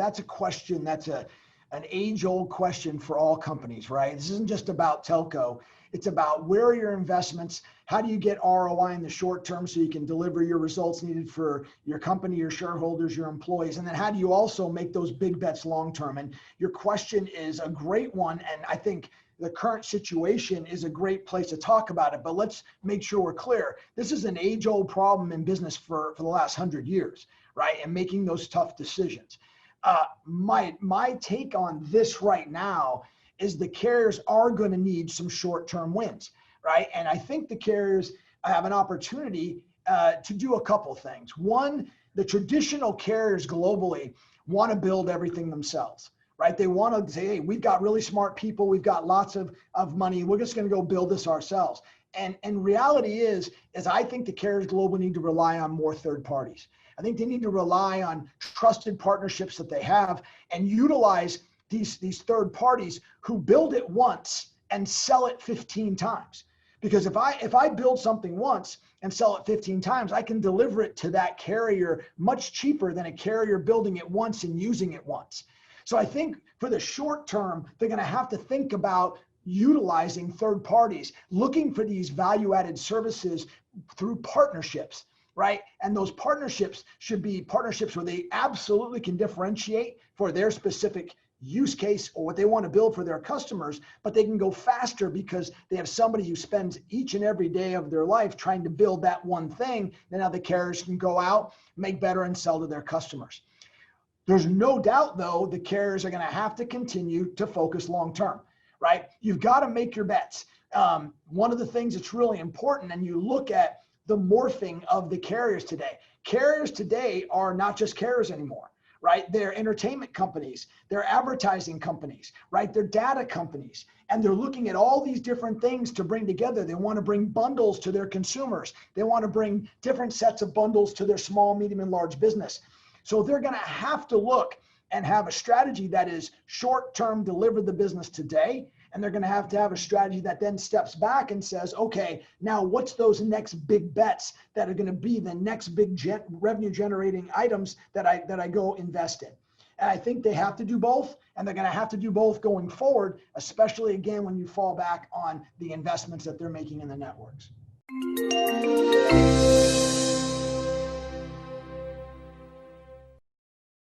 that's a question, that's an age-old question for all companies, right? This isn't just about telco. It's about where are your investments? How do you get ROI in the short term so you can deliver your results needed for your company, your shareholders, your employees? And then how do you also make those big bets long term? And your question is a great one. And I think the current situation is a great place to talk about it. But let's make sure we're clear. This is an age-old problem in business for the last 100 years, right? And making those tough decisions. My take on this right now is the carriers are going to need some short-term wins, right? And I think the carriers have an opportunity to do a couple things. One, the traditional carriers globally want to build everything themselves, right? They want to say, hey, we've got really smart people, we've got lots of money, we're just going to go build this ourselves. And reality is I think the carriers globally need to rely on more third parties. I think they need to rely on trusted partnerships that they have and utilize these third parties who build it once and sell it 15 times. Because if I build something once and sell it 15 times, I can deliver it to that carrier much cheaper than a carrier building it once and using it once. So I think for the short term, they're going to have to think about utilizing third parties, looking for these value-added services through partnerships, right? And those partnerships should be partnerships where they absolutely can differentiate for their specific use case or what they want to build for their customers, but they can go faster because they have somebody who spends each and every day of their life trying to build that one thing. Then now the carriers can go out, make better, and sell to their customers. There's no doubt, though, the carriers are going to have to continue to focus long term, right? You've got to make your bets. One of the things that's really important, and you look at the morphing of the carriers today. Carriers today are not just carriers anymore, right? They're entertainment companies, they're advertising companies, right? They're data companies, and they're looking at all these different things to bring together. They want to bring bundles to their consumers. They want to bring different sets of bundles to their small, medium, and large business. So they're going to have to look and have a strategy that is short-term, deliver the business today. And they're going to have a strategy that then steps back and says, okay, now what's those next big bets that are going to be the next big revenue generating items that I go invest in? And I think they have to do both, and they're going to have to do both going forward, especially again, when you fall back on the investments that they're making in the networks.